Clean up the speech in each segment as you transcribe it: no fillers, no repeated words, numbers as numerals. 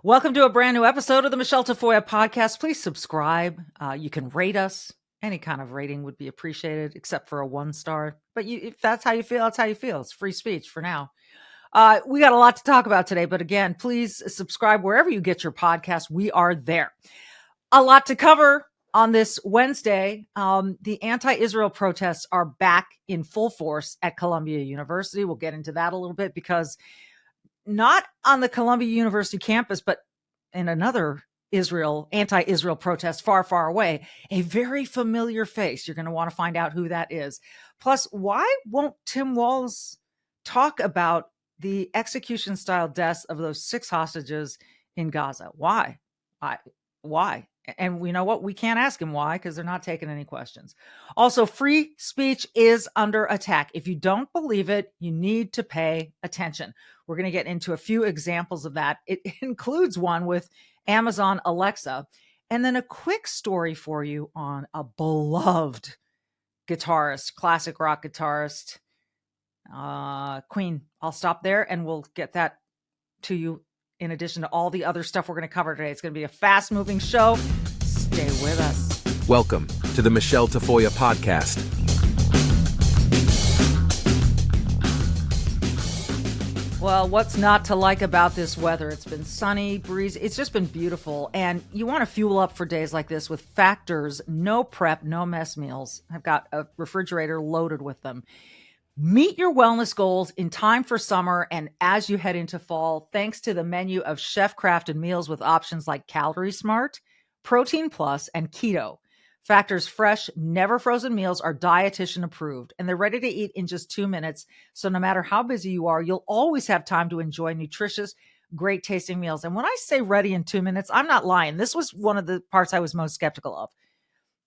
Welcome to a brand new episode of the Michele Tafoya podcast. Please subscribe. You can rate us. Any kind of rating would be appreciated, except for a 1-star. But if that's how you feel, that's how you feel. It's free speech for now. We got a lot to talk about today, but again, please subscribe wherever you get your podcast. We are there. A lot to cover on this Wednesday. The anti-Israel protests are back in full force at Columbia University. We'll get into that a little bit because not on the Columbia University campus, but in another anti-Israel protest far, far away, a very familiar face. You're going to want to find out who that is. Plus, why won't Tim Walz talk about the execution-style deaths of those 6 hostages in Gaza? Why? And you know what? We can't ask him why because they're not taking any questions. Also, free speech is under attack. If you don't believe it, you need to pay attention. We're going to get into a few examples of that. It includes one with Amazon Alexa, and then a quick story for you on a beloved guitarist, classic rock guitarist, Queen. I'll stop there and we'll get that to you in addition to all the other stuff we're going to cover today. It's going to be a fast-moving show. Stay with us. Welcome to the Michele Tafoya podcast. Well, what's not to like about this weather? It's been sunny, breezy. It's just been beautiful. And you want to fuel up for days like this with Factor's no prep, no mess meals. I've got a refrigerator loaded with them. Meet your wellness goals in time for summer and as you head into fall, thanks to the menu of chef-crafted meals with options like Calorie Smart, Protein Plus, and Keto. Factor's fresh, never frozen meals are dietitian approved, and they're ready to eat in just 2 minutes. So no matter how busy you are, you'll always have time to enjoy nutritious, great tasting meals. And when I say ready in 2 minutes, I'm not lying. This was one of the parts I was most skeptical of.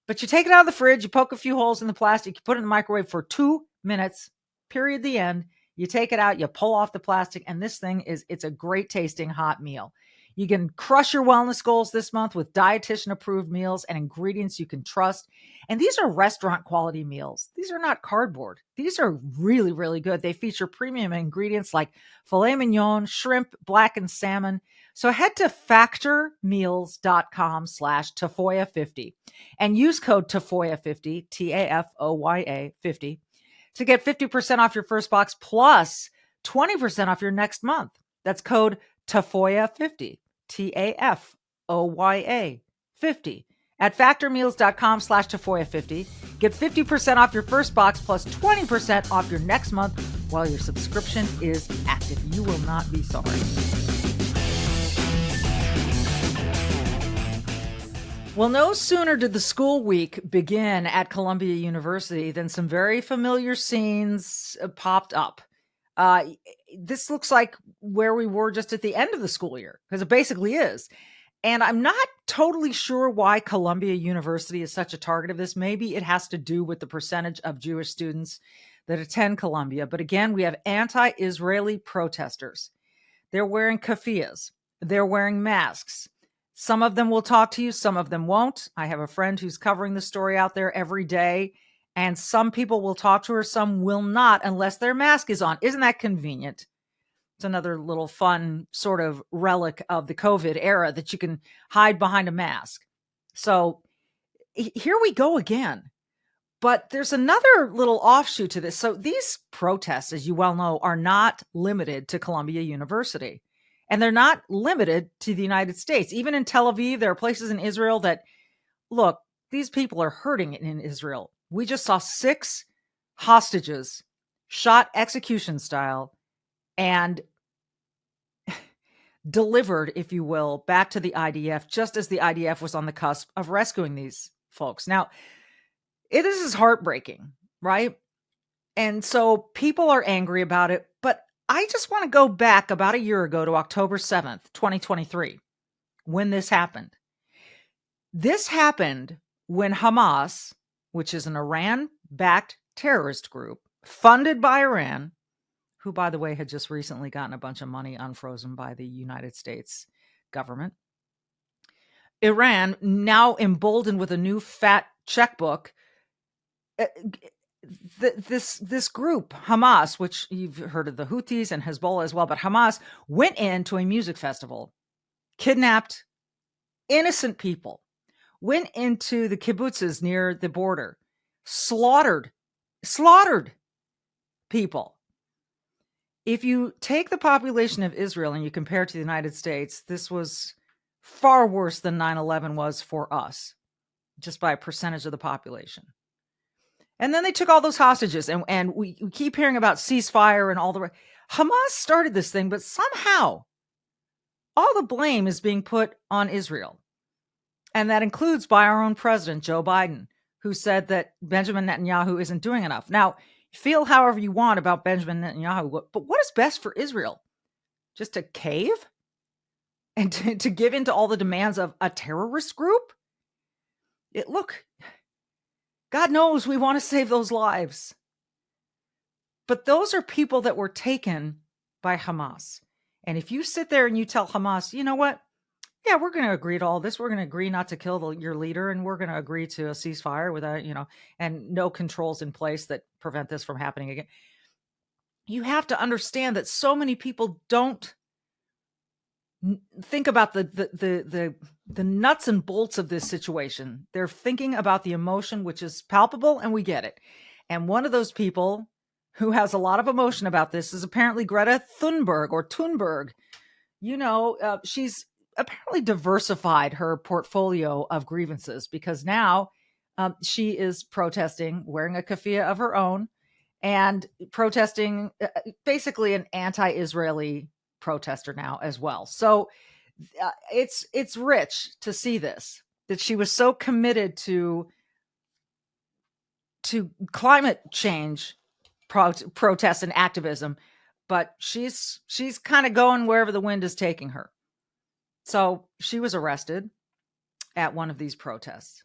But you take it out of the fridge, you poke a few holes in the plastic, you put it in the microwave for 2 minutes, period, the end. You take it out, you pull off the plastic, and this thing it's a great tasting hot meal. You can crush your wellness goals this month with dietitian approved meals and ingredients you can trust. And these are restaurant quality meals. These are not cardboard. These are really, really good. They feature premium ingredients like filet mignon, shrimp, blackened salmon. So head to factormeals.com/Tafoya50 and use code Tafoya50, Tafoya 50, to get 50% off your first box plus 20% off your next month. That's code Tafoya50, Tafoya 50 at factormeals.com/Tafoya50. Get 50% off your first box plus 20% off your next month while your subscription is active. You will not be sorry. Well, no sooner did the school week begin at Columbia University than some very familiar scenes popped up. This looks like where we were just at the end of the school year, because it basically is. And I'm not totally sure why Columbia University is such a target of this. Maybe it has to do with the percentage of Jewish students that attend Columbia. But again, we have anti-Israeli protesters. They're wearing keffiyehs. They're wearing masks. Some of them will talk to you, some of them won't. I have a friend who's covering the story out there every day, and some people will talk to her, some will not unless their mask is on. Isn't that convenient? It's another little fun sort of relic of the COVID era that you can hide behind a mask. So here we go again. But there's another little offshoot to this. So these protests, as you well know, are not limited to Columbia University. And they're not limited to the United States. Even in Tel Aviv, there are places in Israel that, look, these people are hurting in Israel. We just saw 6 hostages shot execution style and delivered, if you will, back to the IDF, just as the IDF was on the cusp of rescuing these folks. Now, this is heartbreaking, right? And so people are angry about it, but I just want to go back about a year ago to October 7th, 2023, when this happened. This happened when Hamas, which is an Iran-backed terrorist group funded by Iran, who, by the way, had just recently gotten a bunch of money unfrozen by the United States government. Iran, now emboldened with a new fat checkbook, this group, Hamas, which you've heard of the Houthis and Hezbollah as well, but Hamas went into a music festival, kidnapped innocent people, went into the kibbutzes near the border, slaughtered people. If you take the population of Israel and you compare it to the United States, this was far worse than 9/11 was for us, just by a percentage of the population. And then they took all those hostages, and we keep hearing about ceasefire and all the... Hamas started this thing, but somehow all the blame is being put on Israel. And that includes by our own president, Joe Biden, who said that Benjamin Netanyahu isn't doing enough. Now, feel however you want about Benjamin Netanyahu, but what is best for Israel? Just to cave? And to give in to all the demands of a terrorist group? Look, God knows we want to save those lives. But those are people that were taken by Hamas. And if you sit there and you tell Hamas, you know what? Yeah, we're going to agree to all this. We're going to agree not to kill your leader, and we're going to agree to a ceasefire without, and no controls in place that prevent this from happening again. You have to understand that so many people don't think about the nuts and bolts of this situation. They're thinking about the emotion, which is palpable, and we get it. And one of those people who has a lot of emotion about this is apparently Greta Thunberg. She's apparently diversified her portfolio of grievances, because now she is protesting, wearing a keffiyeh of her own, and protesting basically an anti-Israeli protester now as well. So it's rich to see this, that she was so committed to climate change protests and activism, but she's kind of going wherever the wind is taking her. So she was arrested at one of these protests.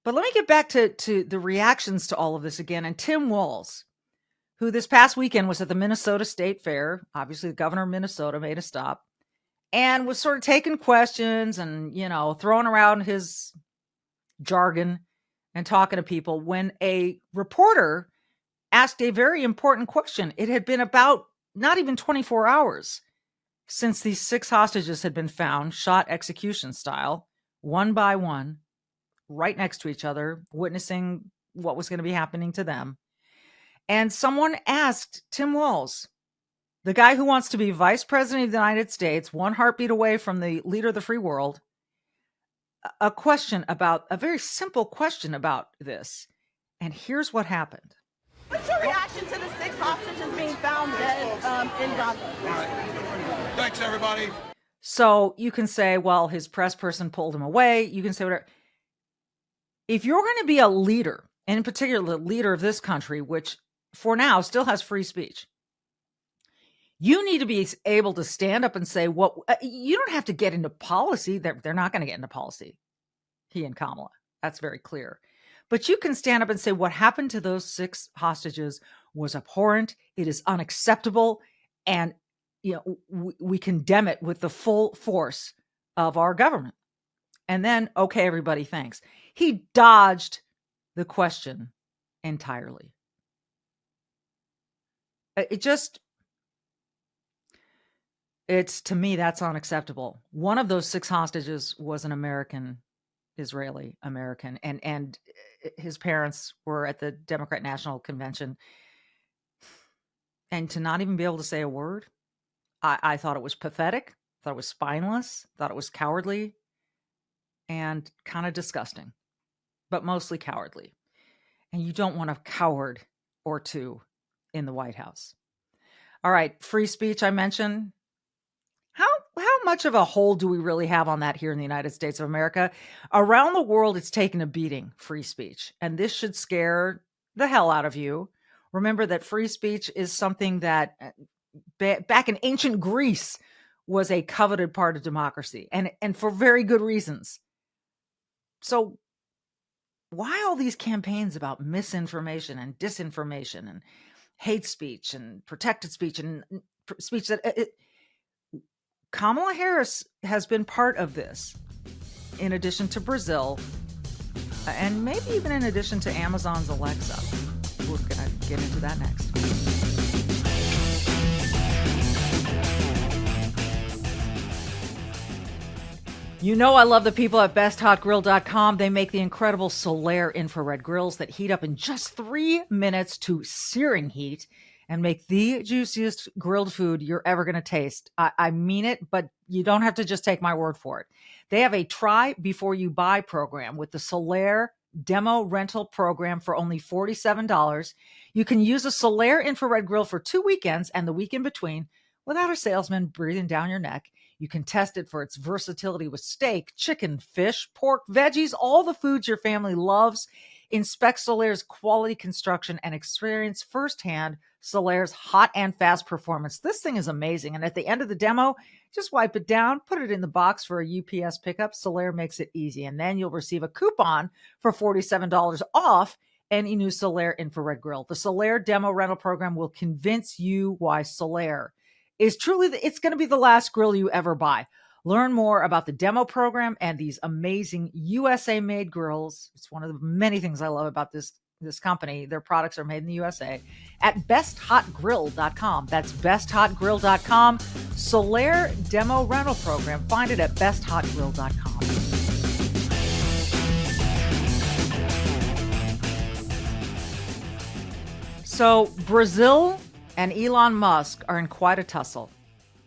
But let me get back to the reactions to all of this again. And Tim Walz, who this past weekend was at the Minnesota State Fair, obviously the governor of Minnesota made a stop, and was sort of taking questions and, throwing around his jargon and talking to people, when a reporter asked a very important question. It had been about not even 24 hours since these 6 hostages had been found, shot execution style, one by one, right next to each other, witnessing what was going to be happening to them. And someone asked Tim Walz, the guy who wants to be vice president of the United States, one heartbeat away from the leader of the free world, a very simple question about this. And here's what happened. What's your reaction to the 6 hostages being found dead in Gaza? All right. Thanks, everybody. So you can say, well, his press person pulled him away. You can say whatever. If you're going to be a leader, and in particular the leader of this country, which for now still has free speech, you need to be able to stand up and say, you don't have to get into policy. They're not going to get into policy, he and Kamala. That's very clear. But you can stand up and say what happened to those 6 hostages was abhorrent. It is unacceptable. And, we condemn it with the full force of our government. And then, okay, everybody, thanks. He dodged the question entirely. To me, that's unacceptable. One of those 6 hostages was an Israeli American, and his parents were at the Democrat National Convention. And to not even be able to say a word, I thought it was pathetic, thought it was spineless, thought it was cowardly, and kind of disgusting, but mostly cowardly. And you don't want a coward or two in the White House. All right, free speech I mentioned. How much of a hold do we really have on that here in the United States of America? Around the world, it's taken a beating, free speech. And this should scare the hell out of you. Remember that free speech is something that back in ancient Greece was a coveted part of democracy, and for very good reasons. So why all these campaigns about misinformation and disinformation and hate speech and protected speech and speech that... Kamala Harris has been part of this, in addition to Brazil, and maybe even in addition to Amazon's Alexa. We're going to get into that next. You know I love the people at besthotgrill.com. They make the incredible Solaire infrared grills that heat up in just 3 minutes to searing heat and make the juiciest grilled food you're ever going to taste. I mean it, but you don't have to just take my word for it. They have a try before you buy program with the Solaire demo rental program for only $47. You can use a Solaire infrared grill for 2 weekends and the week in between without a salesman breathing down your neck. You can test it for its versatility with steak, chicken, fish, pork, veggies, all the foods your family loves. Inspect Solaire's quality construction and experience firsthand Solaire's hot and fast performance. This thing is amazing. And at the end of the demo, just wipe it down, put it in the box for a UPS pickup. Solaire makes it easy. And then you'll receive a coupon for $47 off any new Solaire infrared grill. The Solaire demo rental program will convince you why Solaire is truly, it's going to be the last grill you ever buy. Learn more about the demo program and these amazing USA-made grills. It's one of the many things I love about this company. Their products are made in the USA at besthotgrill.com. That's besthotgrill.com. Solaire demo rental program. Find it at besthotgrill.com. So Brazil and Elon Musk are in quite a tussle,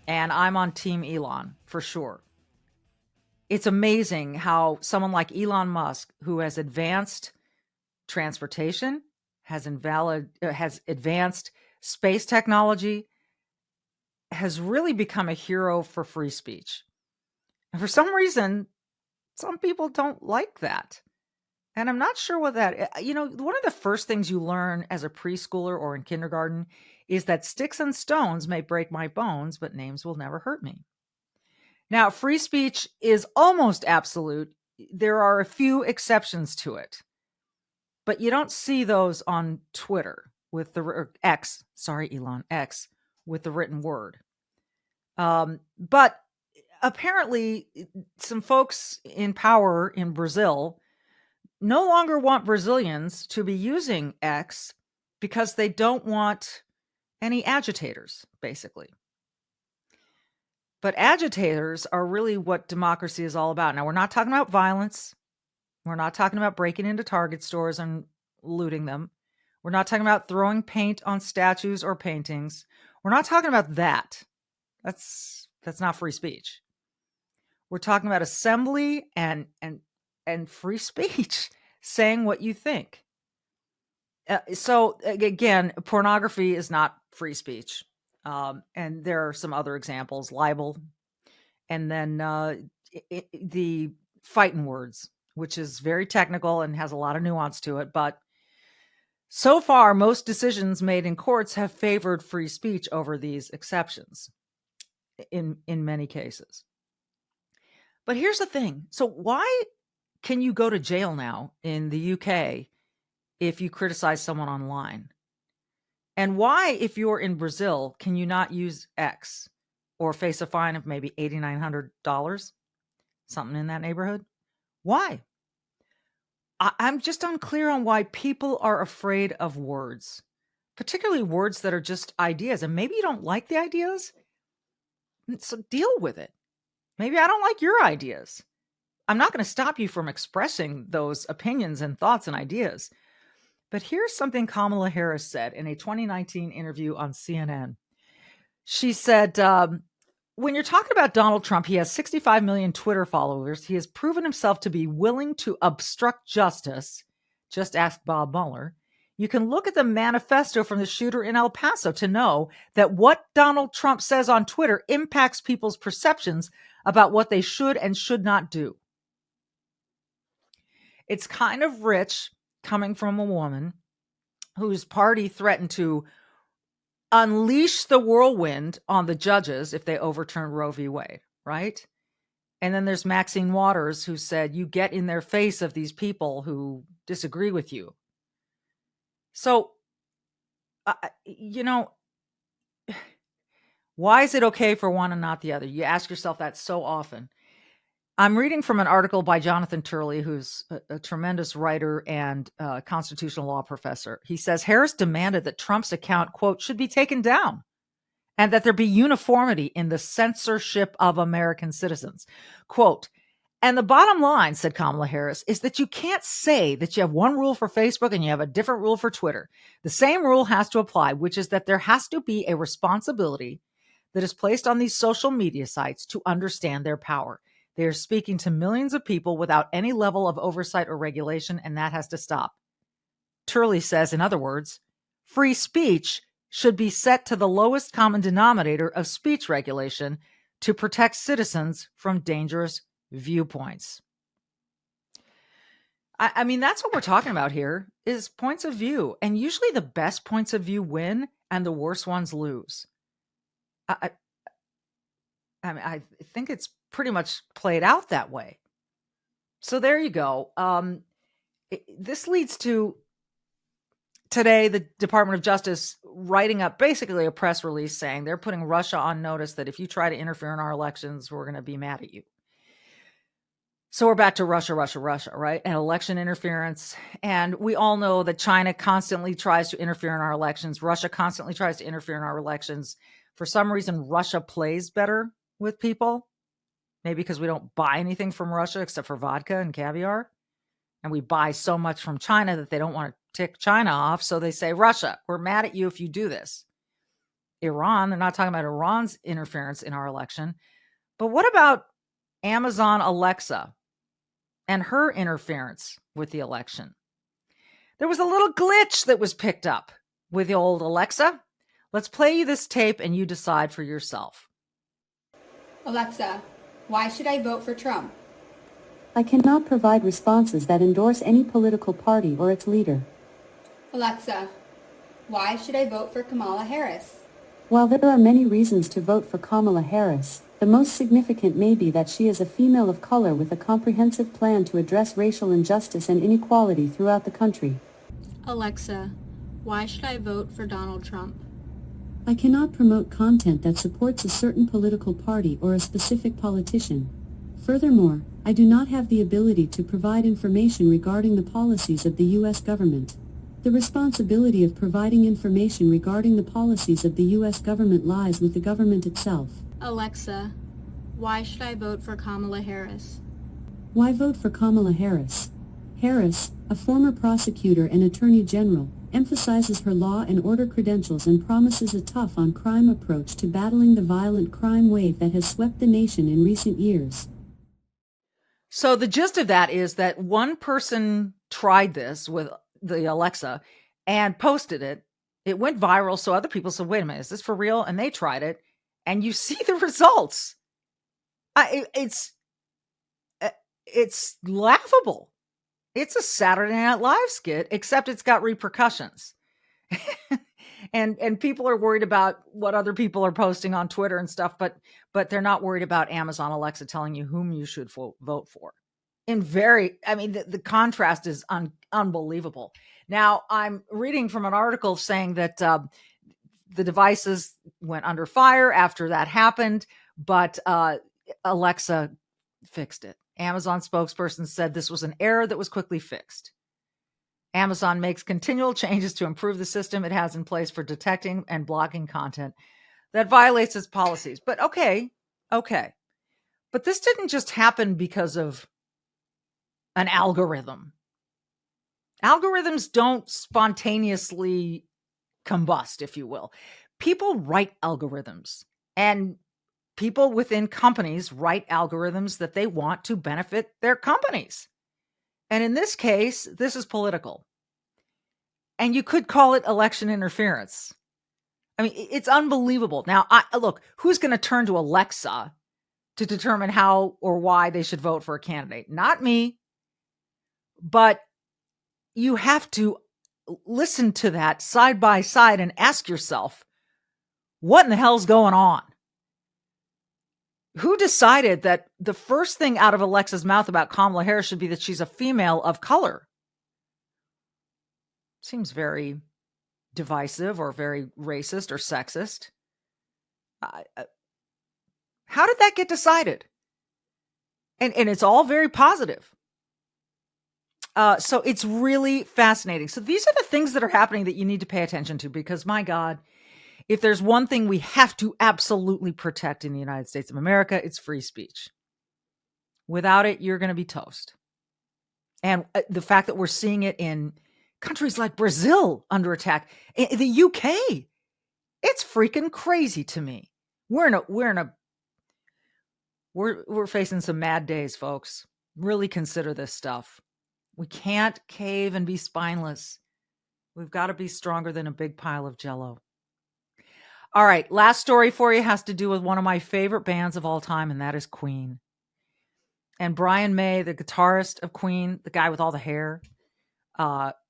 and I'm on Team Elon for sure. It's amazing how someone like Elon Musk, who has advanced transportation, has advanced space technology, has really become a hero for free speech. And for some reason, some people don't like that. And I'm not sure what that, one of the first things you learn as a preschooler or in kindergarten is that sticks and stones may break my bones, but names will never hurt me. Now, free speech is almost absolute. There are a few exceptions to it, but you don't see those on Twitter with the X. Sorry, Elon, X with the written word. But apparently, some folks in power in Brazil no longer want Brazilians to be using X because they don't want any agitators, basically. But agitators are really what democracy is all about. Now, we're not talking about violence. We're not talking about breaking into Target stores and looting them. We're not talking about throwing paint on statues or paintings. We're not talking about that. That's not free speech. We're talking about assembly and free speech, saying what you think. So again, pornography is not free speech. And there are some other examples, libel, and then the fighting words, which is very technical and has a lot of nuance to it. But so far, most decisions made in courts have favored free speech over these exceptions in many cases. But here's the thing. So why can you go to jail now in the UK if you criticize someone online? And why, if you're in Brazil, can you not use X or face a fine of maybe $8,900? Something in that neighborhood? Why? I'm just unclear on why people are afraid of words, particularly words that are just ideas. And maybe you don't like the ideas, so deal with it. Maybe I don't like your ideas. I'm not going to stop you from expressing those opinions and thoughts and ideas. But here's something Kamala Harris said in a 2019 interview on CNN. She said, when you're talking about Donald Trump, he has 65 million Twitter followers. He has proven himself to be willing to obstruct justice. Just ask Bob Mueller. You can look at the manifesto from the shooter in El Paso to know that what Donald Trump says on Twitter impacts people's perceptions about what they should and should not do. It's kind of rich coming from a woman whose party threatened to unleash the whirlwind on the judges if they overturn Roe v. Wade, right? And then there's Maxine Waters, who said, you get in their face of these people who disagree with you. So, why is it okay for one and not the other? You ask yourself that so often. I'm reading from an article by Jonathan Turley, who's a tremendous writer and constitutional law professor. He says Harris demanded that Trump's account, quote, should be taken down and that there be uniformity in the censorship of American citizens. Quote, And the bottom line, said Kamala Harris, is that you can't say that you have one rule for Facebook and you have a different rule for Twitter. The same rule has to apply, which is that there has to be a responsibility that is placed on these social media sites to understand their power. They are speaking to millions of people without any level of oversight or regulation, and that has to stop. Turley says, in other words, free speech should be set to the lowest common denominator of speech regulation to protect citizens from dangerous viewpoints. I mean, that's what we're talking about here, is points of view. And usually the best points of view win and the worst ones lose. I mean, I think it's pretty much played out that way. So there you go. This leads to today, the Department of Justice writing up basically a press release saying they're putting Russia on notice that if you try to interfere in our elections, we're going to be mad at you. So we're back to Russia, right? And election interference. And we all know that China constantly tries to interfere in our elections. Russia constantly tries to interfere in our elections. For some reason, Russia plays better with people. Maybe because we don't buy anything from Russia except for vodka and caviar. And we buy so much from China that they don't want to tick China off. So they say, Russia, we're mad at you if you do this. Iran, they're not talking about Iran's interference in our election. But what about Amazon Alexa and her interference with the election? There was a little glitch that was picked up with the old Alexa. Let's play you this tape and you decide for yourself. Alexa, why should I vote for Trump? I cannot provide responses that endorse any political party or its leader. Alexa, why should I vote for Kamala Harris? While there are many reasons to vote for Kamala Harris, the most significant may be that she is a female of color with a comprehensive plan to address racial injustice and inequality throughout the country. Alexa, why should I vote for Donald Trump? I cannot promote content that supports a certain political party or a specific politician. Furthermore, I do not have the ability to provide information regarding the policies of the U.S. government. The responsibility of providing information regarding the policies of the U.S. government lies with the government itself. Alexa, why should I vote for Kamala Harris? Why vote for Kamala Harris? Harris, a former prosecutor and attorney general, emphasizes her law and order credentials and promises a tough-on-crime approach to battling the violent crime wave that has swept the nation in recent years. So the gist of that is that one person tried this with the Alexa and posted it. It went viral. So other people said, wait a minute, is this for real? And they tried it. And you see the results. It's laughable. It's a Saturday Night Live skit, except it's got repercussions. and people are worried about what other people are posting on Twitter and stuff, but they're not worried about Amazon Alexa telling you whom you should vote for. The contrast is unbelievable. Now, I'm reading from an article saying that the devices went under fire after that happened, but Alexa fixed it. Amazon spokesperson said this was an error that was quickly fixed. Amazon makes continual changes to improve the system it has in place for detecting and blocking content that violates its policies. But okay. But this didn't just happen because of an algorithm. Algorithms don't spontaneously combust, if you will. People write algorithms, and people within companies write algorithms that they want to benefit their companies. And in this case, this is political. And you could call it election interference. I mean, it's unbelievable. Now, look, who's going to turn to Alexa to determine how or why they should vote for a candidate? Not me. But you have to listen to that side by side and ask yourself, what in the hell's going on? Who decided that the first thing out of Alexa's mouth about Kamala Harris should be that she's a female of color? Seems very divisive or very racist or sexist. How did that get decided? And it's all very positive. So it's really fascinating. So these are the things that are happening that you need to pay attention to, because my God, if there's one thing we have to absolutely protect in the United States of America, it's free speech. Without it, you're going to be toast. And the fact that we're seeing it in countries like Brazil under attack, the UK, it's freaking crazy to me. We're facing some mad days, folks. Really consider this stuff. We can't cave and be spineless. We've got to be stronger than a big pile of Jell-O. All right, last story for you has to do with one of my favorite bands of all time, and that is Queen. And Brian May, the guitarist of Queen, the guy with all the hair,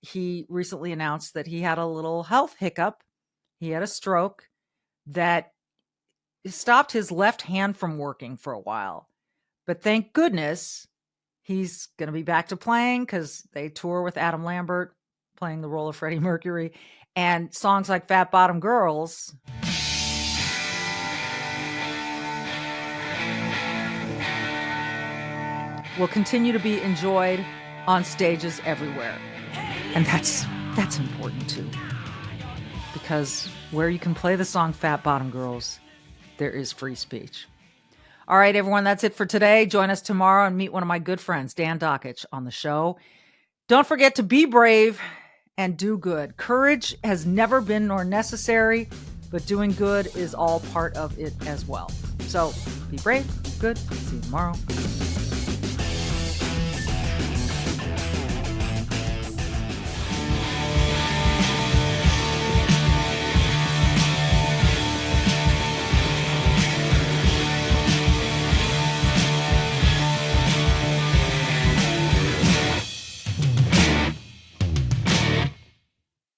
he recently announced that he had a little health hiccup. He had a stroke that stopped his left hand from working for a while. But thank goodness he's going to be back to playing, because they tour with Adam Lambert playing the role of Freddie Mercury. And songs like Fat Bottom Girls will continue to be enjoyed on stages everywhere. And that's important too. Because where you can play the song Fat Bottom Girls, there is free speech. All right, everyone, that's it for today. Join us tomorrow and meet one of my good friends, Dan Dockich, on the show. Don't forget to be brave and do good. Courage has never been nor necessary, but doing good is all part of it as well. So be brave, good. See you tomorrow.